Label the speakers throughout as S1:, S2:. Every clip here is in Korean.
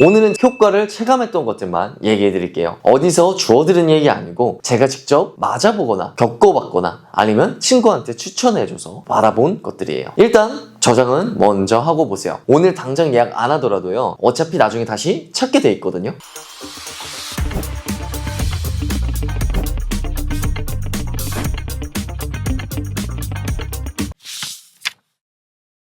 S1: 오늘은 효과를 체감했던 것들만 얘기해 드릴게요. 어디서 주워들은 얘기 아니고 제가 직접 맞아보거나 겪어봤거나 아니면 친구한테 추천해줘서 받아본 것들이에요. 일단 저장은 먼저 하고 보세요. 오늘 당장 예약 안 하더라도요, 어차피 나중에 다시 찾게 돼 있거든요.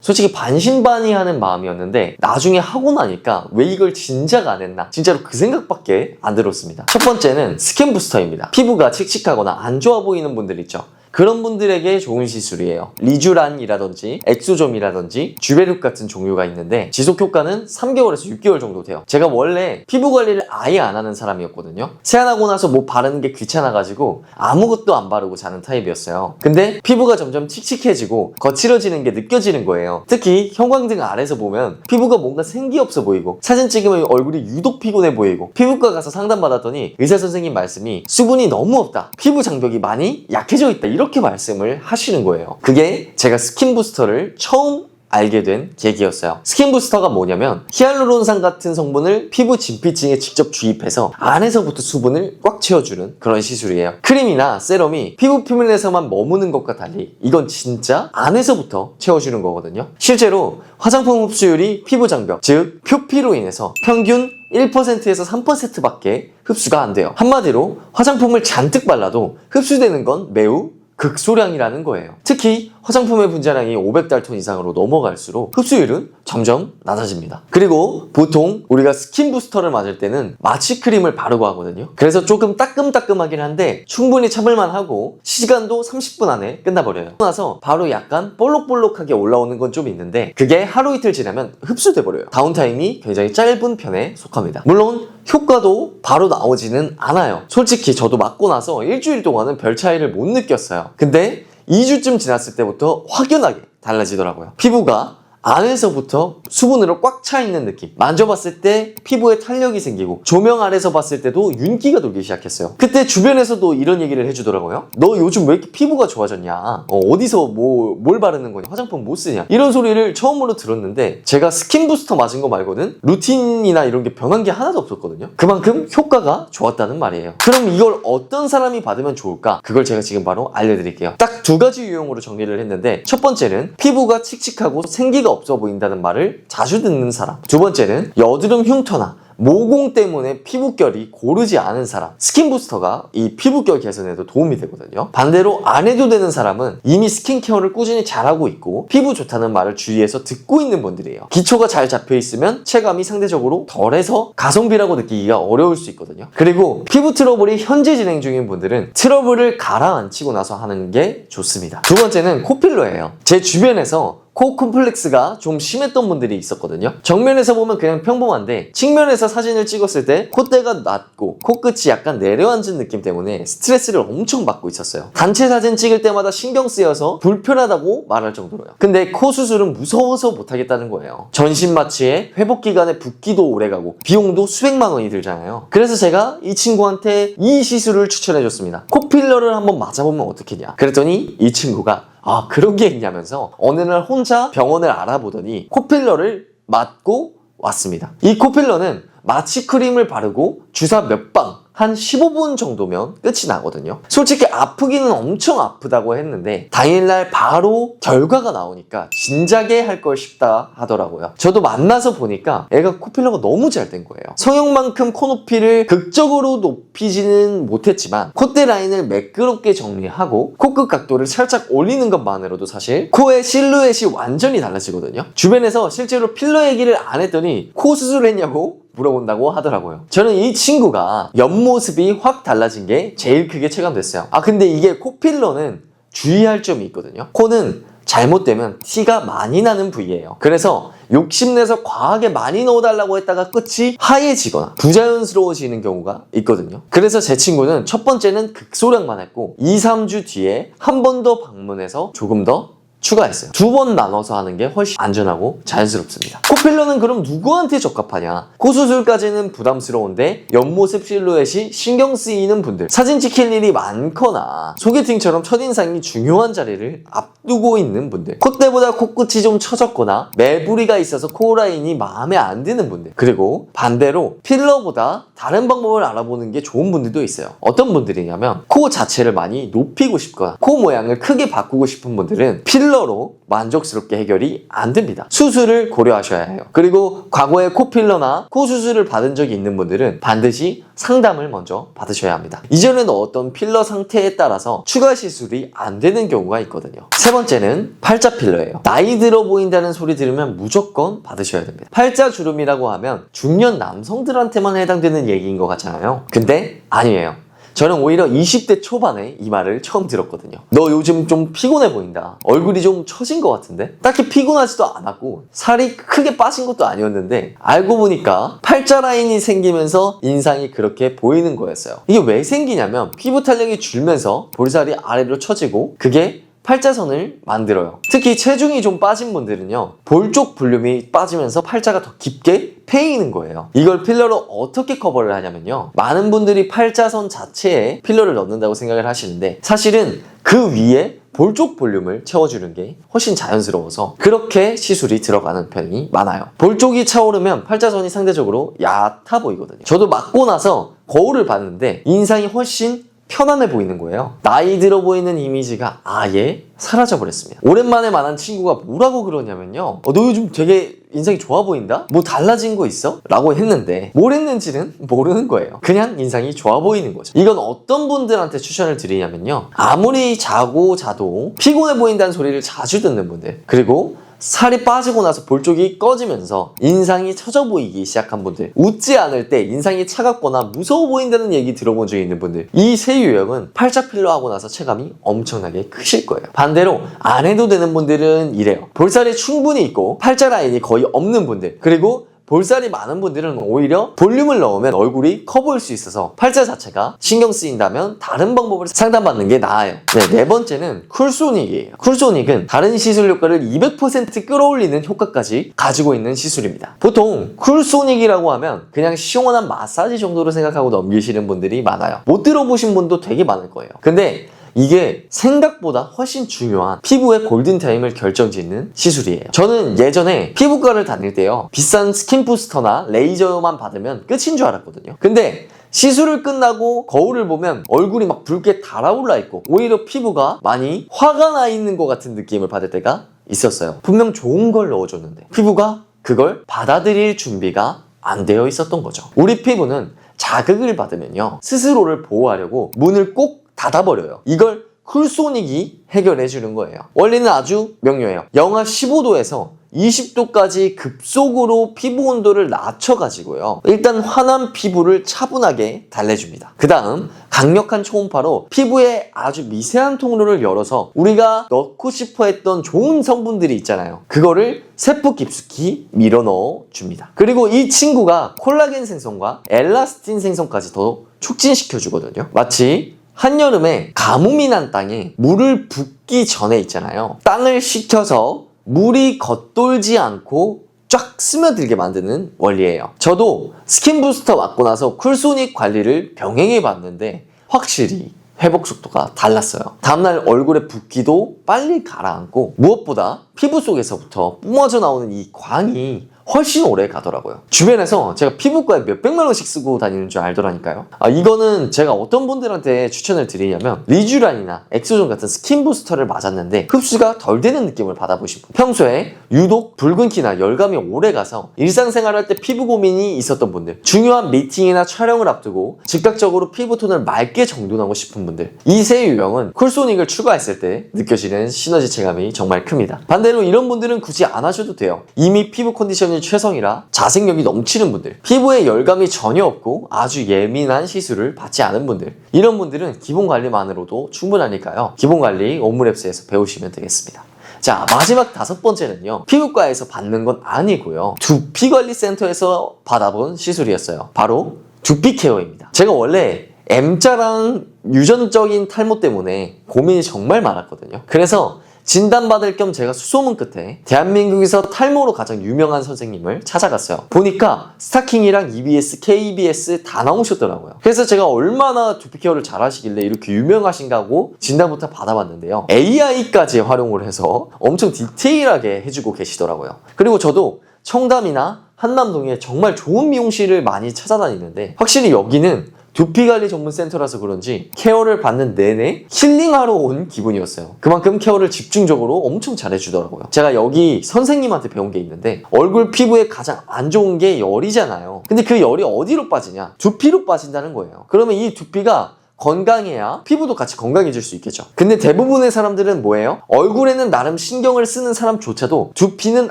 S1: 솔직히 반신반의하는 마음이었는데 나중에 하고 나니까 왜 이걸 진작 안 했나, 진짜로 그 생각밖에 안 들었습니다. 첫 번째는 스킨 부스터입니다. 피부가 칙칙하거나 안 좋아 보이는 분들 있죠. 그런 분들에게 좋은 시술이에요. 리쥬란이라든지 엑소점이라든지 쥬베룩 같은 종류가 있는데 지속 효과는 3개월에서 6개월 정도 돼요. 제가 원래 피부 관리를 아예 안 하는 사람이었거든요. 세안하고 나서 뭐 바르는 게 귀찮아가지고 아무것도 안 바르고 자는 타입이었어요. 근데 피부가 점점 칙칙해지고 거칠어지는 게 느껴지는 거예요. 특히 형광등 아래서 보면 피부가 뭔가 생기 없어 보이고, 사진 찍으면 얼굴이 유독 피곤해 보이고, 피부과 가서 상담받았더니 의사 선생님 말씀이 수분이 너무 없다, 피부 장벽이 많이 약해져 있다, 이렇게 말씀을 하시는 거예요. 그게 제가 스킨 부스터를 처음 알게 된 계기였어요. 스킨 부스터가 뭐냐면 히알루론산 같은 성분을 피부 진피층에 직접 주입해서 안에서부터 수분을 꽉 채워주는 그런 시술이에요. 크림이나 세럼이 피부 표면에서만 머무는 것과 달리 이건 진짜 안에서부터 채워주는 거거든요. 실제로 화장품 흡수율이 피부 장벽, 즉 표피로 인해서 평균 1%에서 3%밖에 흡수가 안 돼요. 한마디로 화장품을 잔뜩 발라도 흡수되는 건 매우 극소량이라는 거예요. 특히 화장품의 분자량이 500달톤 이상으로 넘어갈수록 흡수율은 점점 낮아집니다. 그리고 보통 우리가 스킨 부스터를 맞을 때는 마취크림을 바르고 하거든요. 그래서 조금 따끔따끔하긴 한데 충분히 참을만 하고 시간도 30분 안에 끝나버려요. 나서 바로 약간 볼록볼록하게 올라오는 건 좀 있는데 그게 하루 이틀 지나면 흡수돼 버려요. 다운타임이 굉장히 짧은 편에 속합니다. 물론 효과도 바로 나오지는 않아요. 솔직히 저도 맞고 나서 일주일 동안은 별 차이를 못 느꼈어요. 근데 2주쯤 지났을 때부터 확연하게 달라지더라고요. 피부가 안에서부터 수분으로 꽉 차 있는 느낌. 만져봤을 때 피부에 탄력이 생기고 조명 아래서 봤을 때도 윤기가 돌기 시작했어요. 그때 주변에서도 이런 얘기를 해주더라고요. 너 요즘 왜 이렇게 피부가 좋아졌냐? 어디서 뭘 바르는 거냐? 화장품 못 쓰냐? 이런 소리를 처음으로 들었는데 제가 스킨 부스터 맞은 거 말고는 루틴이나 이런 게 변한 게 하나도 없었거든요. 그만큼 효과가 좋았다는 말이에요. 그럼 이걸 어떤 사람이 받으면 좋을까? 그걸 제가 지금 바로 알려드릴게요. 딱 2가지 유형으로 정리를 했는데 첫 번째는 피부가 칙칙하고 생기가 없어 보인다는 말을 자주 듣는 사람. 두 번째는 여드름 흉터나 모공 때문에 피부결이 고르지 않은 사람. 스킨 부스터가 이 피부결 개선에도 도움이 되거든요. 반대로 안 해도 되는 사람은 이미 스킨케어를 꾸준히 잘하고 있고 피부 좋다는 말을 주위에서 듣고 있는 분들이에요. 기초가 잘 잡혀 있으면 체감이 상대적으로 덜해서 가성비라고 느끼기가 어려울 수 있거든요. 그리고 피부 트러블이 현재 진행 중인 분들은 트러블을 가라앉히고 나서 하는 게 좋습니다. 두 번째는 코필러예요. 제 주변에서 코 콤플렉스가 좀 심했던 분들이 있었거든요. 정면에서 보면 그냥 평범한데 측면에서 사진을 찍었을 때 콧대가 낮고 코끝이 약간 내려앉은 느낌 때문에 스트레스를 엄청 받고 있었어요. 단체 사진 찍을 때마다 신경 쓰여서 불편하다고 말할 정도로요. 근데 코 수술은 무서워서 못하겠다는 거예요. 전신 마취에 회복 기간에 붓기도 오래가고 비용도 수백만 원이 들잖아요. 그래서 제가 이 친구한테 이 시술을 추천해줬습니다. 코필러를 한번 맞아보면 어떻겠냐. 그랬더니 이 친구가 그런 게 있냐면서 어느 날 혼자 병원을 알아보더니 코필러를 맞고 왔습니다. 이 코필러는 마취크림을 바르고 주사 몇 방 한 15분 정도면 끝이 나거든요. 솔직히 아프기는 엄청 아프다고 했는데 당일날 바로 결과가 나오니까 진작에 할 걸 싶다 하더라고요. 저도 만나서 보니까 애가 코필러가 너무 잘 된 거예요. 성형만큼 코 높이를 극적으로 높이지는 못했지만 콧대 라인을 매끄럽게 정리하고 코끝 각도를 살짝 올리는 것만으로도 사실 코의 실루엣이 완전히 달라지거든요. 주변에서 실제로 필러 얘기를 안 했더니 코 수술했냐고 물어본다고 하더라고요. 저는 이 친구가 옆모습이 확 달라진 게 제일 크게 체감됐어요. 근데 이게 코필러는 주의할 점이 있거든요. 코는 잘못되면 티가 많이 나는 부위예요. 그래서 욕심내서 과하게 많이 넣어달라고 했다가 끝이 하얘지거나 부자연스러워지는 경우가 있거든요. 그래서 제 친구는 첫 번째는 극소량만 했고 2, 3주 뒤에 한 번 더 방문해서 조금 더 추가했어요. 2번 나눠서 하는 게 훨씬 안전하고 자연스럽습니다. 코필러는 그럼 누구한테 적합하냐? 코 수술까지는 부담스러운데 옆모습 실루엣이 신경 쓰이는 분들, 사진 찍힐 일이 많거나 소개팅처럼 첫인상이 중요한 자리를 앞두고 있는 분들, 콧대보다 코끝이 좀 처졌거나 매부리가 있어서 코라인이 마음에 안 드는 분들, 그리고 반대로 필러보다 다른 방법을 알아보는 게 좋은 분들도 있어요. 어떤 분들이냐면 코 자체를 많이 높이고 싶거나 코 모양을 크게 바꾸고 싶은 분들은 필러로 만족스럽게 해결이 안 됩니다. 수술을 고려하셔야 해요. 그리고 과거에 코 필러나 코 수술을 받은 적이 있는 분들은 반드시 상담을 먼저 받으셔야 합니다. 이전에 넣었던 필러 상태에 따라서 추가 시술이 안 되는 경우가 있거든요. 세 번째는 팔자 필러예요. 나이 들어 보인다는 소리 들으면 무조건 받으셔야 됩니다. 팔자 주름이라고 하면 중년 남성들한테만 해당되는 얘기인 것 같잖아요. 근데 아니에요. 저는 오히려 20대 초반에 이 말을 처음 들었거든요. 너 요즘 좀 피곤해 보인다. 얼굴이 좀 처진 것 같은데? 딱히 피곤하지도 않았고 살이 크게 빠진 것도 아니었는데 알고 보니까 팔자 라인이 생기면서 인상이 그렇게 보이는 거였어요. 이게 왜 생기냐면 피부 탄력이 줄면서 볼살이 아래로 처지고 그게 팔자선을 만들어요. 특히 체중이 좀 빠진 분들은요, 볼 쪽 볼륨이 빠지면서 팔자가 더 깊게 패이는 거예요. 이걸 필러로 어떻게 커버를 하냐면요, 많은 분들이 팔자선 자체에 필러를 넣는다고 생각을 하시는데 사실은 그 위에 볼 쪽 볼륨을 채워주는 게 훨씬 자연스러워서 그렇게 시술이 들어가는 편이 많아요. 볼 쪽이 차오르면 팔자선이 상대적으로 얕아 보이거든요. 저도 맞고 나서 거울을 봤는데 인상이 훨씬 편안해 보이는 거예요. 나이 들어 보이는 이미지가 아예 사라져 버렸습니다. 오랜만에 만난 친구가 뭐라고 그러냐면요, 너 요즘 되게 인상이 좋아 보인다? 뭐 달라진 거 있어? 라고 했는데 뭘 했는지는 모르는 거예요. 그냥 인상이 좋아 보이는 거죠. 이건 어떤 분들한테 추천을 드리냐면요, 아무리 자고 자도 피곤해 보인다는 소리를 자주 듣는 분들, 그리고 살이 빠지고 나서 볼 쪽이 꺼지면서 인상이 처져 보이기 시작한 분들, 웃지 않을 때 인상이 차갑거나 무서워 보인다는 얘기 들어본 적이 있는 분들, 이 세 유형은 팔자 필러 하고 나서 체감이 엄청나게 크실 거예요. 반대로 안 해도 되는 분들은 이래요. 볼살이 충분히 있고 팔자 라인이 거의 없는 분들, 그리고 볼살이 많은 분들은 오히려 볼륨을 넣으면 얼굴이 커 보일 수 있어서 팔자 자체가 신경 쓰인다면 다른 방법을 상담받는 게 나아요. 네 번째는 쿨소닉이에요. 쿨소닉은 다른 시술 효과를 200% 끌어올리는 효과까지 가지고 있는 시술입니다. 보통 쿨소닉이라고 하면 그냥 시원한 마사지 정도로 생각하고 넘기시는 분들이 많아요. 못 들어보신 분도 되게 많을 거예요. 근데 이게 생각보다 훨씬 중요한 피부의 골든타임을 결정짓는 시술이에요. 저는 예전에 피부과를 다닐 때요, 비싼 스킨 부스터나 레이저만 받으면 끝인 줄 알았거든요. 근데 시술을 끝나고 거울을 보면 얼굴이 막 붉게 달아올라 있고 오히려 피부가 많이 화가 나 있는 것 같은 느낌을 받을 때가 있었어요. 분명 좋은 걸 넣어줬는데 피부가 그걸 받아들일 준비가 안 되어 있었던 거죠. 우리 피부는 자극을 받으면요, 스스로를 보호하려고 문을 꼭 닫아버려요. 이걸 쿨소닉이 해결해 주는 거예요. 원리는 아주 명료해요. 영하 15도에서 20도까지 급속으로 피부 온도를 낮춰가지고요, 일단 화난 피부를 차분하게 달래줍니다. 그 다음 강력한 초음파로 피부에 아주 미세한 통로를 열어서 우리가 넣고 싶어 했던 좋은 성분들이 있잖아요, 그거를 세포 깊숙이 밀어 넣어 줍니다. 그리고 이 친구가 콜라겐 생성과 엘라스틴 생성까지 더 촉진시켜 주거든요. 마치 한여름에 가뭄이 난 땅에 물을 붓기 전에 있잖아요, 땅을 식혀서 물이 겉돌지 않고 쫙 스며들게 만드는 원리예요. 저도 스킨 부스터 맞고 나서 쿨소닉 관리를 병행해 봤는데 확실히 회복 속도가 달랐어요. 다음날 얼굴에 붓기도 빨리 가라앉고 무엇보다 피부 속에서부터 뿜어져 나오는 이 광이 훨씬 오래 가더라고요. 주변에서 제가 피부과에 몇백만 원씩 쓰고 다니는 줄 알더라니까요. 이거는 제가 어떤 분들한테 추천을 드리냐면 리쥬란이나 엑소존 같은 스킨 부스터를 맞았는데 흡수가 덜 되는 느낌을 받아보신 분, 평소에 유독 붉은기나 열감이 오래 가서 일상생활할 때 피부 고민이 있었던 분들, 중요한 미팅이나 촬영을 앞두고 즉각적으로 피부톤을 맑게 정돈하고 싶은 분들, 이 세 유형은 쿨소닉을 추가했을 때 느껴지는 시너지 체감이 정말 큽니다. 반대로 이런 분들은 굳이 안 하셔도 돼요. 이미 피부 컨디션이 최성이라 자생력이 넘치는 분들, 피부에 열감이 전혀 없고 아주 예민한 시술을 받지 않은 분들, 이런 분들은 기본 관리만으로도 충분하니까요, 기본 관리 오므랩스에서 배우시면 되겠습니다. 자, 마지막 5번째는요, 피부과에서 받는 건 아니고요, 두피관리센터에서 받아본 시술이었어요. 바로 두피 케어입니다. 제가 원래 M자랑 유전적인 탈모 때문에 고민이 정말 많았거든요. 그래서 진단받을 겸 제가 수소문 끝에 대한민국에서 탈모로 가장 유명한 선생님을 찾아갔어요. 보니까 스타킹이랑 EBS, KBS 다 나오셨더라고요. 그래서 제가 얼마나 두피 케어를 잘 하시길래 이렇게 유명하신가 하고 진단부터 받아봤는데요. AI까지 활용을 해서 엄청 디테일하게 해주고 계시더라고요. 그리고 저도 청담이나 한남동에 정말 좋은 미용실을 많이 찾아다니는데 확실히 여기는 두피관리 전문 센터라서 그런지 케어를 받는 내내 힐링하러 온 기분이었어요. 그만큼 케어를 집중적으로 엄청 잘해주더라고요. 제가 여기 선생님한테 배운 게 있는데 얼굴 피부에 가장 안 좋은 게 열이잖아요. 근데 그 열이 어디로 빠지냐? 두피로 빠진다는 거예요. 그러면 이 두피가 건강해야 피부도 같이 건강해질 수 있겠죠. 근데 대부분의 사람들은 뭐예요? 얼굴에는 나름 신경을 쓰는 사람조차도 두피는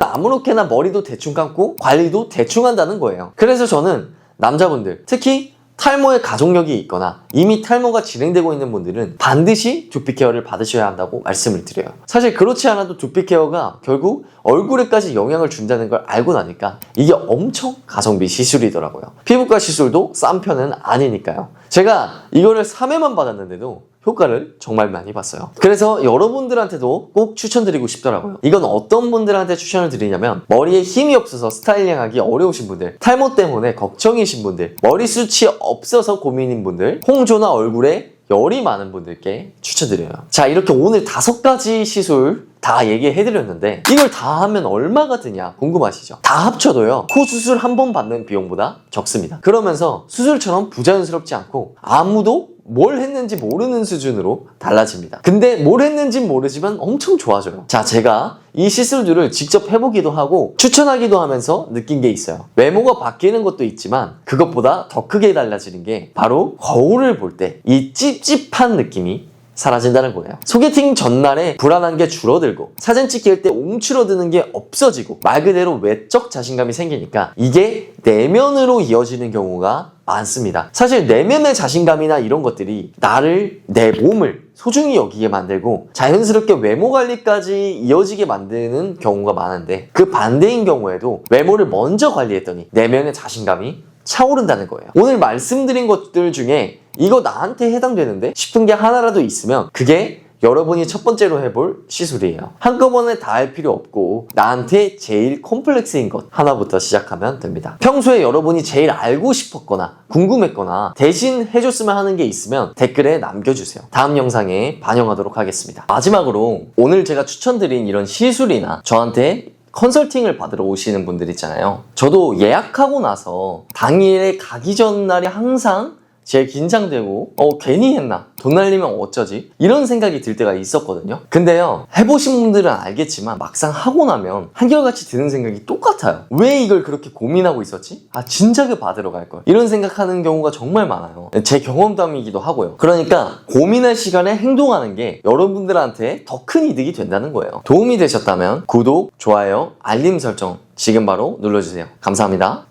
S1: 아무렇게나 머리도 대충 감고 관리도 대충 한다는 거예요. 그래서 저는 남자분들, 특히 탈모에 가족력이 있거나 이미 탈모가 진행되고 있는 분들은 반드시 두피 케어를 받으셔야 한다고 말씀을 드려요. 사실 그렇지 않아도 두피 케어가 결국 얼굴에까지 영향을 준다는 걸 알고 나니까 이게 엄청 가성비 시술이더라고요. 피부과 시술도 싼 편은 아니니까요. 제가 이거를 3회만 받았는데도 효과를 정말 많이 봤어요. 그래서 여러분들한테도 꼭 추천드리고 싶더라고요. 이건 어떤 분들한테 추천을 드리냐면 머리에 힘이 없어서 스타일링하기 어려우신 분들, 탈모 때문에 걱정이신 분들, 머리숱이 없어서 고민인 분들, 홍조나 얼굴에 열이 많은 분들께 추천드려요. 자, 이렇게 오늘 5가지 시술 다 얘기해드렸는데 이걸 다 하면 얼마가 드냐 궁금하시죠? 다 합쳐도요, 코 수술 한 번 받는 비용보다 적습니다. 그러면서 수술처럼 부자연스럽지 않고 아무도 뭘 했는지 모르는 수준으로 달라집니다. 근데 뭘 했는지 모르지만 엄청 좋아져요. 자, 제가 이 시술들을 직접 해보기도 하고 추천하기도 하면서 느낀 게 있어요. 외모가 바뀌는 것도 있지만 그것보다 더 크게 달라지는 게 바로 거울을 볼 때 이 찝찝한 느낌이 사라진다는 거예요. 소개팅 전날에 불안한 게 줄어들고 사진 찍힐 때 움츠러드는 게 없어지고 말 그대로 외적 자신감이 생기니까 이게 내면으로 이어지는 경우가 많습니다. 사실 내면의 자신감이나 이런 것들이 나를, 내 몸을 소중히 여기게 만들고 자연스럽게 외모 관리까지 이어지게 만드는 경우가 많은데 그 반대인 경우에도 외모를 먼저 관리했더니 내면의 자신감이 차오른다는 거예요. 오늘 말씀드린 것들 중에 이거 나한테 해당되는데 싶은 게 하나라도 있으면 그게 여러분이 첫 번째로 해볼 시술이에요. 한꺼번에 다 할 필요 없고 나한테 제일 콤플렉스인 것 하나부터 시작하면 됩니다. 평소에 여러분이 제일 알고 싶었거나 궁금했거나 대신 해줬으면 하는 게 있으면 댓글에 남겨주세요. 다음 영상에 반영하도록 하겠습니다. 마지막으로 오늘 제가 추천드린 이런 시술이나 저한테 컨설팅을 받으러 오시는 분들 있잖아요. 저도 예약하고 나서 당일에 가기 전날이 항상 제일 긴장되고 괜히 했나? 돈 날리면 어쩌지? 이런 생각이 들 때가 있었거든요. 근데요, 해보신 분들은 알겠지만 막상 하고 나면 한결같이 드는 생각이 똑같아요. 왜 이걸 그렇게 고민하고 있었지? 아, 진작에 받으러 갈걸. 이런 생각하는 경우가 정말 많아요. 제 경험담이기도 하고요. 그러니까 고민할 시간에 행동하는 게 여러분들한테 더 큰 이득이 된다는 거예요. 도움이 되셨다면 구독, 좋아요, 알림 설정 지금 바로 눌러주세요. 감사합니다.